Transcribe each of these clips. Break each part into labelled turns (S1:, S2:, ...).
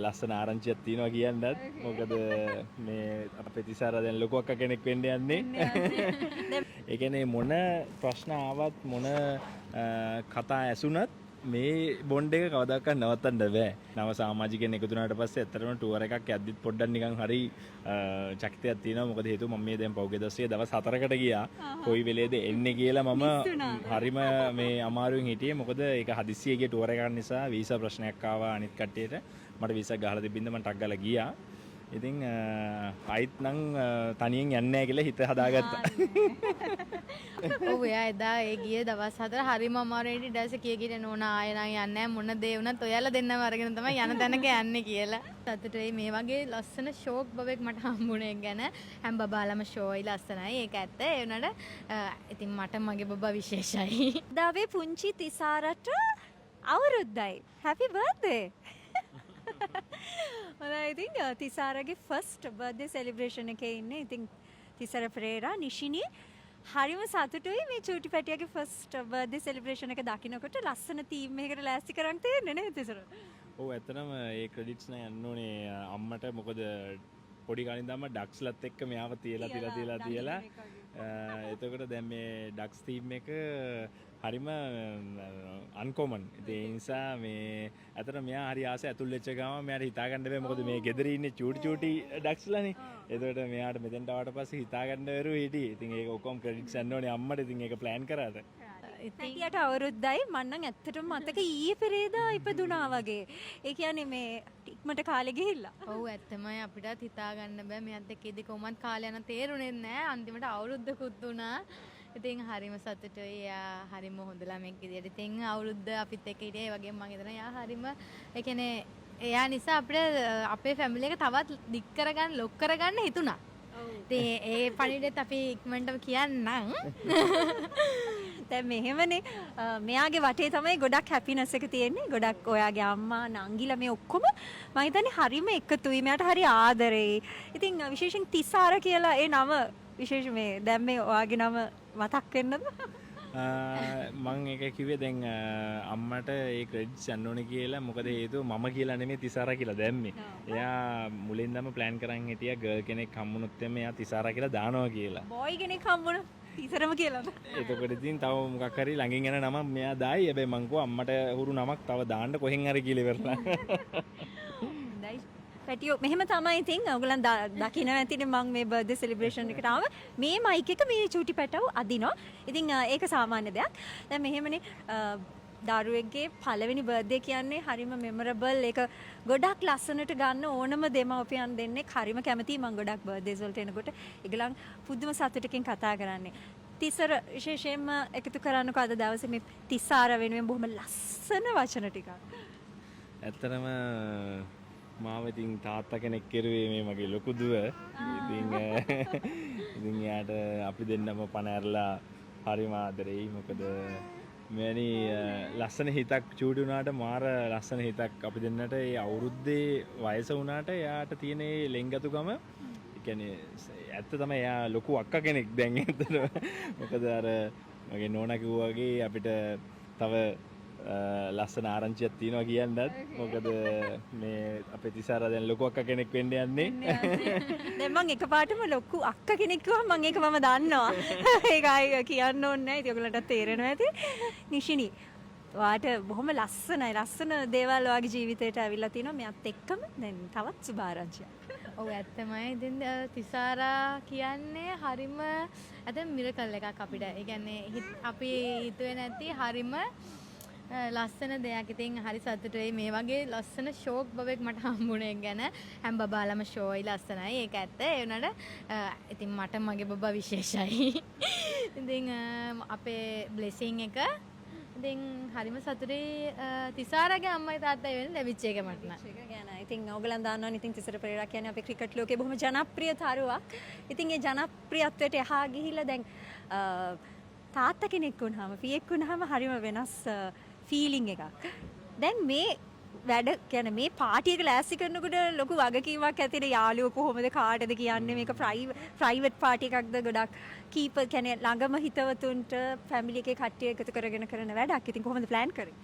S1: ලස්සන ආරංචියක් තියෙනවා කියන්නත්. මොකද මේ අපේ තිසාර දැන් ලොකු අක්කා කෙනෙක් වෙන්න යන්නේ. ඒ කියන්නේ මොන ප්‍රශ්න ආවත් මොන කතා ඇසුණත් මේ බොන්ඩ් එක කවදාකවත් නවත්තන්න බෑ. නව සමාජිකයන් එකතු වුණාට පස්සේ ඇත්තටම ටුවර් එකක් යද්දිත් පොඩ්ඩක් නිකන් හරි චකිතයක් තියෙනවා. මොකද හේතුව මම මේ දැන් පෞගේ දවසේ දවස් 4කට ගියා. කොයි වෙලේද එන්නේ කියලා මම හරිම මේ අමාරුවෙන් හිටියේ. මොකද ඒක හදිස්සියේ ගිය ටුවර් එකක් නිසා වීසා ප්‍රශ්නයක් ආවා අනිත් කට්ටියට. මට වීසා ගහලා තිබින්ද මම ටක් ගාලා ගියා. ඉතින් ආයිත් නම් තනියෙන් යන්නේ නැහැ කියලා හිත හදාගත්තා.
S2: ඔව් එයා එදා ඒ ගිය දවස් 4 හරිම අමාරුයි ඊට පස්සේ කිය නෝනා ආයෙ නම් යන්නේ නැහැ මොන දේ වුණත් ඔයාලා දෙන්නම අරගෙන තමයි යන තැනක යන්නේ කියලා. සතුටුයි මේ වගේ ලස්සන ෂෝක් බබෙක් මට හම්බුනේ ගැන. හැම බබාලම ෂෝයි ලස්සනයි ඒක ඇත්ත. ඒ වුණාට ඉතින් මට මගේ බබා විශේෂයි.
S3: දාවේ පුංචි තිසාරට අවුරුද්දයි. හැපි බර්ත්ඩේ. හොඳයි ඉතින් තිසාරගේ ෆස්ට් බර්ත්ඩේ සෙලිබ්‍රේෂන් එකේ ඉන්නේ. ඉතින් තිසාර පෙරේරා නිෂිනී හරිම සතුටුයි මේ චූටි පැටියාගේ ෆස්ට් බර්ත්ඩේ සෙලිබ්‍රේෂන් එක දකින්නකොට. ලස්සන තීම් එකකට ලෑස්ති කරන් තියෙන්නේ නේද තිසාර?
S1: ඔව් ඇත්තටම ඒ ක්‍රෙඩිට්ස් නෑ යන්න ඕනේ අම්මට. මොකද පොඩි කාලින් තමයි ඩක්ස්ලත් එක්ක මෙයාව තියලා එතකොට දැන් මේ ඩක්ස් තීම් එක හරිම අන්කොමන්. ඒ නිසා මේ අතන මෙයා හරි ආස ඇතුල් වෙච්ච ගමන් මෙයාට හිතා ගන්න බෑ. මොකද මේ ගෙදර ඉන්නේ චූටි ඩක්ස්ලානේ. එතකොට මෙයාට මෙතෙන්ට ආවට පස්සේ හිතා ගන්න බැරුව හිටියේ. ඉතින් ඒක ඔක්කොම ක්‍රෙඩිට්ස් යන්න ඕනේ අම්මට. ඉතින් ඒක ප්ලෑන් කරාද?
S3: ඉතින්ට අවුරුද්දයි මම නම් ඇත්තටම මතක ඊයේ පෙරේදා ඉපදුනා වගේ. ඒ කියන්නේ මේ ඉක්මනට කාලේ ගිහිල්ලා.
S2: ඔව් ඇත්තමයි අපිටත් හිතා ගන්න බෑ මෙයත් එක්ක ඉදි කොහොමත් කාලය යන තේරුනේ නැහැ. අන්තිමට අවුරුද්දකුත් වුණා. ඉතින් හරිම සතුටුයි. එයා හරිම හොඳ ළමෙක් විදියට. ඉතින් අවුරුද්ද අපිත් එක්ක හිටියේ. ඒ වගේම මම හිතනවා එයා හරිම ඒ කියන්නේ එයා නිසා අපිට අපේ ෆැමිලි එක තවත් දික් කරගන්න ලොක් කරගන්න හිතුණා. ඉතින් ඒ පණිවිඩෙත් අපි ඉක්මනටම කියන්නම්.
S3: දැන් මෙහෙමනේ මෙයාගේ වටේ තමයි ගොඩක් හැපිනස් එක තියෙන්නේ. ගොඩක් ඔයාගේ අම්මා නංගිලා මේ ඔක්කොම මම හිතන්නේ හරිම එකතුයි. මෙයාට හරි ආදරෙයි. ඉතින් විශේෂයෙන් තිසාර කියලා ඒ නම විශේෂ මේ දැන් මේ ඔයාගේ නම මතක් වෙන්නද?
S1: මම ඒක කිව්වේ දැන් අම්මට ඒ ක්‍රෙඩිට්ස් යන්න ඕනේ කියලා. මොකද හේතුව මම කියලා නෙමෙයි තිසාරා කියලා දැම්මේ. එයා මුලින්දම ප්ලෑන් කරන් හිටියා ගර්ල් කෙනෙක් හම්බුනොත් එයා තිසාරා කියලා දානවා කියලා.
S3: බොයි කෙනෙක් හම්බුනොත් තිසරම කියලාද?
S1: එතකොට ඉතින් තව මොකක් හරි ළඟින් යන නමක් මෙයා දායි. හැබැයි මං කිව්වා අම්මට හුරු නමක් තව දාන්න කොහෙන් හරි කියලා ඉවරලා.
S3: පැටියෝ මෙහෙම තමයි ඉතින් ඔයගොල්ලන් දකින්න ඇතිනේ මම මේ බර්ත්ඩේ සෙලිබ්‍රේෂන් එකට ආව මේ මයික් එක මේ චූටි පැටව අදිනවා. ඉතින් ඒක සාමාන්‍ය දෙයක්. දැන් මෙහෙමනේ දරුවෙක්ගේ පළවෙනි බර්ත්ඩේ කියන්නේ හරිම මෙමරබල්. ඒක ගොඩක් ලස්සනට ගන්න ඕනම දෙමව්පියන් දෙන්නේ හරිම කැමතියි. මම ගොඩක් බර්ත්ඩේස් වලට එනකොට ඒගොල්ලන් පුදුම සතුටකින් කතා කරන්නේ. තිසර විශේෂයෙන්ම එකතු කරන්නකෝ අද දවසේ මේ තිසාර වෙනුවෙන් බොහොම ලස්සන වචන ටිකක්.
S1: ඇත්තටම මාව ඉතින් තාත්තා කෙනෙක් කෙරුවේ මේ මගේ ලොකු දුව. ඉතින් එයාට අපි දෙන්නම පණ ඇරලා හරිම ආදරෙයි. මොකද මෙවැනි ලස්සන හිතක් චූටි වුණාට මාර ලස්සන හිතක් අපි දෙන්නට ඒ අවුරුද්දේ වයස වුණාට එයාට තියෙන ඒ ලෙන්ගතුකම කියන්නේ ඇත්ත තමයි. එයා ලොකු අක්කා කෙනෙක් දැන් ඇත්තටම. මොකද අර මගේ නෝනා කිව්වා වගේ අපිට තව ලස්සන ආරංචියක් තියෙනවා කියන්නත්. මොකද මේ අපේ තිසාරා දැන් ලොකු අක්කා කෙනෙක් වෙන්න යන්නේ.
S3: දැන් මම එකපාරටම ලොකු අක්කා කෙනෙක් කිව්වම මම ඒක මම දන්නවා. ඒක ආයි කියන්න ඕනේ නැහැ. ඉතින් ඔයගලන්ට තේරෙනවා ඇති. නිෂිනී ඔයාට බොහොම ලස්සන දේවල් ඔයාගේ ජීවිතේට ඇවිල්ලා තිනවා. මෙයත් එක්කම දැන් තවත් සුබ ආරංචියක්.
S2: ඔව් ඇත්තමයි. ඉතින් තිසාරා කියන්නේ හරිම මිරකල් එකක් අපිට. ඒ කියන්නේ අපි හිතුවේ නැති හරිම ලස්සන දෙයක්. ඉතින් හරි සතුටුයි මේ වගේ ලස්සන ෂෝක් බබෙක් මට හම්බුනේ ගැන. හැම බබාලම ෂෝයි ලස්සනයි ඒක ඇත්ත. ඒ වුණාට ඉතින් මට මගේ බබා විශේෂයි. ඉතින් අපේ බ්ලෙසිං එක ඉතින් හරිම සතුටුයි තිසාරගේ අම්මයි තාත්තයි වෙන ලැබිච්ච එක මට නම්.
S3: ඒක ගැන ඉතින් ඕගලන් දන්නවනේ ඉතින් තිසර පෙරේරා කියන්නේ අපේ ක්‍රිකට් ලෝකේ බොහොම ජනප්‍රිය තරුවක්. ඉතින් ඒ ජනප්‍රියත්වයට එහා ගිහිල්ලා දැන් තාත්තා කෙනෙක් වුණාම පියෙක් වුණාම හරිම වෙනස් ෆීලිං එකක්. දැන් මේ වැඩ කියන්නේ මේ පාටි එක ලෑස්ති කරනකොට ලොකු වගකීමක් ඇතිනේ. යාළුවෝ කොහොමද කාටද කියන්නේ මේක ප්‍රයිවට් පාටි එකක්ද ගොඩක් කීප කියන්නේ ළඟම හිතවතුන්ට ෆැමිලි එකේ කට්ටිය එකතු කරගෙන කරන වැඩක්. ඉතින් කොහොමද ප්ලෑන් කරේ?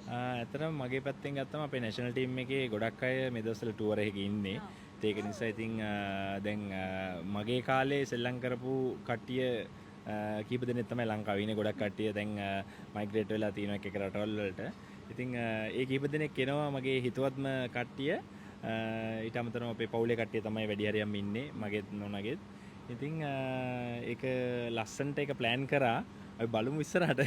S1: ඇතරම් මගේ පැත්තෙන් ගත්තම අපේ නැෂනල් ටීම් එකේ ගොඩක් අය මේ දවස්වල ටුවර් එකක ඉන්නේ. ඒක නිසා ඉතින් දැන් මගේ කාලේ සෙල්ලම් කරපු කට්ටිය කීප දෙනෙක් තමයි ලංකාවේ ඉන්නේ. ගොඩක් කට්ටිය දැන් මයිග්‍රේට් වෙලා තියෙනවා එක එක රටවල් වලට. ඉතින් ඒ කීප දෙනෙක් එනවා මගේ හිතවත්ම කට්ටිය. ඊට අමතරව අපේ පවුලේ කට්ටිය තමයි වැඩි හරියක්ම ඉන්නේ මගේත් නෝනගේත්. ඉතින් ඒක ලස්සනට ඒක ප්ලෑන් කරා. අපි බලමු ඉස්සරහට.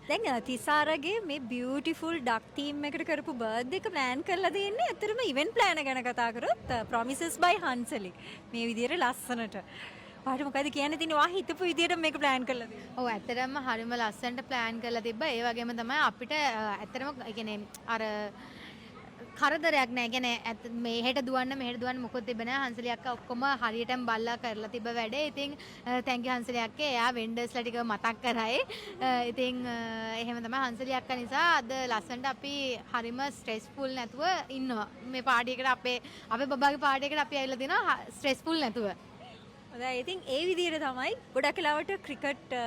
S3: දැන් තිසාරගේ මේ බියුටිෆුල් ඩක් ටීම් එකට කරපු බර්ත්ඩේ එක ප්ලෑන් කරලා දෙන්නේ. ඇත්තටම ඉවෙන්ට් ප්ලෑන ගැන කතා කරොත් ප්‍රොමිසස් බයි හන්සලි. මේ විදිහට ලස්සනට. ඔයාලට මොකද කියන්න තියෙන්නේ? ඔයා හිතපු විදිහට මේක ප්ලෑන් කරලා දෙන්න.
S2: ඔව් ඇත්තටම හරිම ලස්සනට ප්ලෑන් කරලා තිබ්බා. ඒ වගේම තමයි අපිට ඇත්තටම ඒ කියන්නේ අර කරදරයක් නෑ. කියන්නේ මේ හෙට දුවන්න මෙහෙට දුවන්න මොකොත් තිබ්බ නෑ. හංසලි අක්කා ඔක්කොම හරියටම බල්ලා කරලා තිබ්බ වැඩේ. ඉතින් තැන්ක් යු හංසලි අක්කේ. එයා වෙන්ඩර්ස්ලා ටික මතක් කරයි. ඉතින් එහෙම තමයි හංසලි අක්කා නිසා අද ලස්සනට අපි හරිම ස්ට්‍රෙස්ෆුල් නැතුව ඉන්නවා. මේ පාටි එකට අපේ බබාගේ පාටි එකට අපි ඇවිල්ලා තිනවා ස්ට්‍රෙස්ෆුල් නැතුව.
S3: හොඳයි. ඉතින් ඒ විදිහට තමයි ගොඩක් වෙලාවට ක්‍රිකට්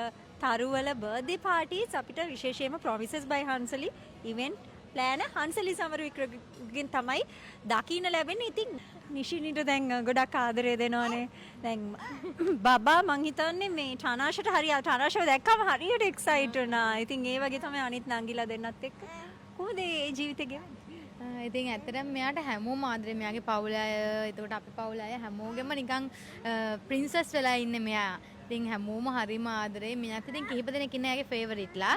S3: තරුවල බර්ත්ඩේ පාටිස් අපිට විශේෂයෙන්ම ප්‍රොමිසස් බයි හන්සලි ඉවෙන්ට් ප්ලෑන හන්සලි සමරවික්‍රගෙන් තමයි දකින්න ලැබෙන්නේ. ඉතින් නිෂිනිට දැන් ගොඩක් ආදරය දෙනවනේ. දැන් බබා මං හිතන්නේ මේ ටනාෂට ටනාෂව දැක්කම හරියට එක්සයිට් වුණා. ඉතින් ඒ වගේ තමයි අනිත් නංගිලා දෙන්නත් එක්ක. කොහොමද ඒ ජීවිතේ ගෙවන්නේ?
S2: ඉතින් ඇත්තටම මෙයාට හැමෝම ආදරේ. මෙයාගේ පවුල අය, එතකොට අපි පවුල අය හැමෝගෙම නිකන් ප්‍රින්සස් වෙලා ඉන්නේ මෙයා. ඉතින් හැමෝම හරිම ආදරේ. මෙයාත් ඉතින් කිහිප දෙනෙක් ඉන්නේ එයාගේ ෆේවරිට්ලා.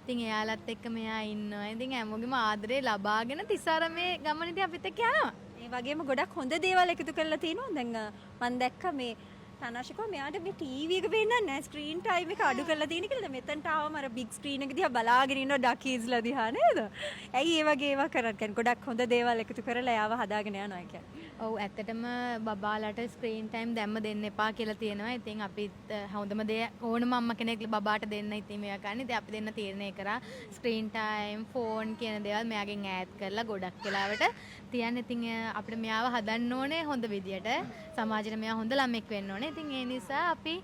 S2: ඉතින් එයාලත් එක්ක මෙයා ඉන්නවා. ඉතින් හැමෝගෙම ආදරේ ලබාගෙන තිසාර මේ ගමනේදී අපිත් එක්ක යනවා.
S3: ඒ වගේම ගොඩක් හොඳ දේවල් එකතු කරලා තිනවා. දැන් මම දැක්ක මේ තනාශකෝ මෙයාට මේ ටීවී එක පේන්නේ නැහැ. ස්ක්‍රීන් ටයිම් එක අඩු කරලා තියෙන කියලා. මෙතනට ආවම අර බිග් ස්ක්‍රීන් එක දිහා බලාගෙන ඉන්නවා ඩකීස්ලා දිහා නේද? ඇයි ඒ වගේ ඒවා කරන්නේ? ගොඩක් හොඳ දේවල් එකතු කරලා එයාව හදාගෙන යනවා කියන්නේ.
S2: ඔව් ඇත්තටම බබාලට ස්ක්‍රීන් ටයිම් දැම්ම දෙන්න එපා කියලා තියෙනවා. ඉතින් අපිත් හොඳම දේ ඕනම අම්මා කෙනෙක් බබාට දෙන්න ඉතින් මේවා ගන්න. ඉතින් අපි දෙන්න තීරණය කරා ස්ක්‍රීන් ටයිම් ෆෝන් කියන දේවල් මෙයාගෙන් ඈඩ් කරලා ගොඩක් වෙලාවට තියන්න. ඉතින් අපිට මෙයාව හදන්න ඕනේ හොඳ විදියට. සමාජයට මෙයා හොඳ ළමෙක් වෙන්න ඕනේ. ඉතින් ඒ නිසා අපි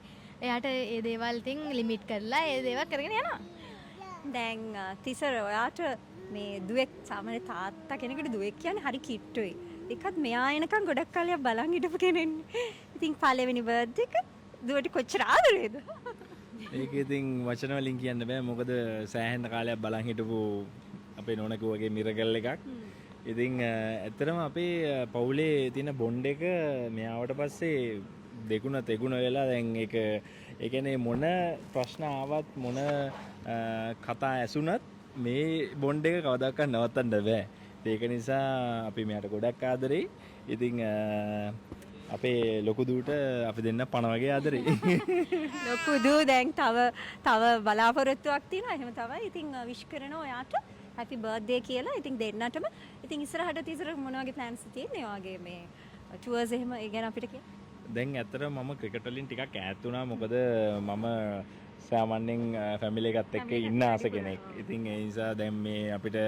S2: එයාට ඒ දේවල් ඉතින් ලිමිට් කරලා ඒ දේවල් කරගෙන යනවා.
S3: දැන් තිසර ඔයාට මේ දුවෙක් සාමාන්‍ය තාත්තා කෙනෙකුට දුවෙක් කියන්නේ හරි කිට්ටුයි. ඒකත් මෙයා එනකන් ගොඩක් කාලයක් බලන් හිටපු කෙනෙන්නේ. ඉතින් පළවෙනි බර්ත්ඩේ එක දුවට කොච්චර ආදරේද?
S1: ඒක ඉතින් වචන වලින් කියන්න බෑ. මොකද සෑහෙන කාලයක් බලන් හිටපු අපේ නෝනකෝ වගේ මිරකල් එකක්. ඉතින් ඇත්තටම අපේ පවුලේ තියෙන බොන්ඩ් එක මෙයාවට පස්සේ දෙගුණ තෙගුණ වෙලා දැන් ඒක ඒ කියන්නේ මොන ප්‍රශ්න ආවත් මොන කතා ඇසුණත් මේ බොන්ඩ් එක කවදාවත් නවත්තන්න බෑ. ඒක නිසා අපි මෙයාට ගොඩක් ආදරෙයි. ඉතින් අපේ ලොකු දූට අපි දෙන්න පණ වගේ ආදරෙයි.
S3: ලොකු දූ දැන් තව බලාපොරොත්තුවක් තියෙනවා. එහෙම තමයි. ඉතින් විශ් කරනවා ඔයාට හැපි බර්ත්ඩේ කියලා. ඉතින් දෙන්නටම ඉතින් ඉස්සරහට තිසර මොන වගේ ප්ලෑන්ස් තියෙන්නේ? ඔයාගේ මේ ටුවර්ස් එහෙම ඒ ගැන අපිට කියන්න.
S1: දැන් ඇත්තට මම ක්‍රිකට් වලින් ටිකක් ඈත් වුණා. මොකද මම සාමාන්‍යයෙන් ෆැමිලි එකත් එක්ක ඉන්න ආස කෙනෙක්. ඉතින් ඒ නිසා දැන් මේ අපිට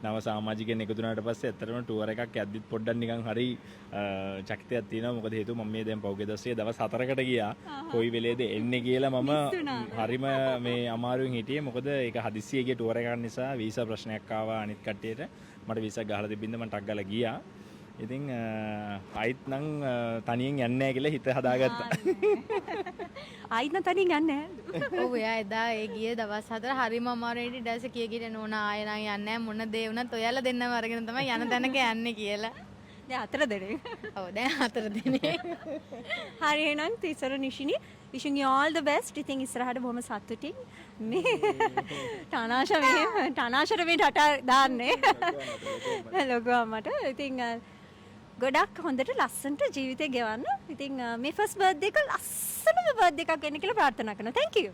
S1: නව සමාජිකයන් එකතු වුණාට පස්සේ ඇත්තටම ටුවර් එකක් යද්දිත් පොඩ්ඩක් නිකන් හරි චකිතයක් තියෙනවා. මොකද හේතුව මම මේ දැන් පෞගේ දවසේ දවස් 4කට ගියා. කොයි වෙලේද එන්නේ කියලා මම හරිම මේ අමාරුවෙන් හිටියේ. මොකද ඒක හදිස්සියේ ගිය ටුවර් එකක් නිසා වීසා ප්‍රශ්නයක් ආවා අනිත් කට්ටියට. මට වීසා ගහලා තිබින්ද මම ටක් ගාලා ගියා. ඉතින් ආයිත් නම් තනියෙන් යන්නේ නැහැ කියලා හිත හදාගත්තා.
S3: ආයිත් නම් තනියෙන් යන්නේ නැහැ.
S2: ඔව් එයා එදා ඒ ගිය දවස් 4 හරිම අමාරුයි. ඊට පස්සේ කිය නෝනා ආයෙ නම් යන්නේ නැහැ. මොන දේ වුණත් ඔයාලා දෙන්නම අරගෙන තමයි යන තැනක යන්නේ කියලා.
S3: දැන් 4 දෙනෙක්.
S2: ඔව් දැන් 4 දෙනෙක්.
S3: හරි එහෙනම් Thisara නිෂිනි wishing you all the best. ඉතින් ඉස්සරහට බොහොම සතුටින් මේ ටනාෂට මේ ටටා දාන්නේ. ලොකු අම්මට. ඉතින් ගොඩක් හොඳට ලස්සනට ජීවිතේ ගෙවන්න. ඉතින් මේ ෆස්ට් බර්ත්ඩේ එක ලස්සනම බර්ත්ඩේ එකක් වෙන්න කියලා ප්‍රාර්ථනා කරනවා. Thank you.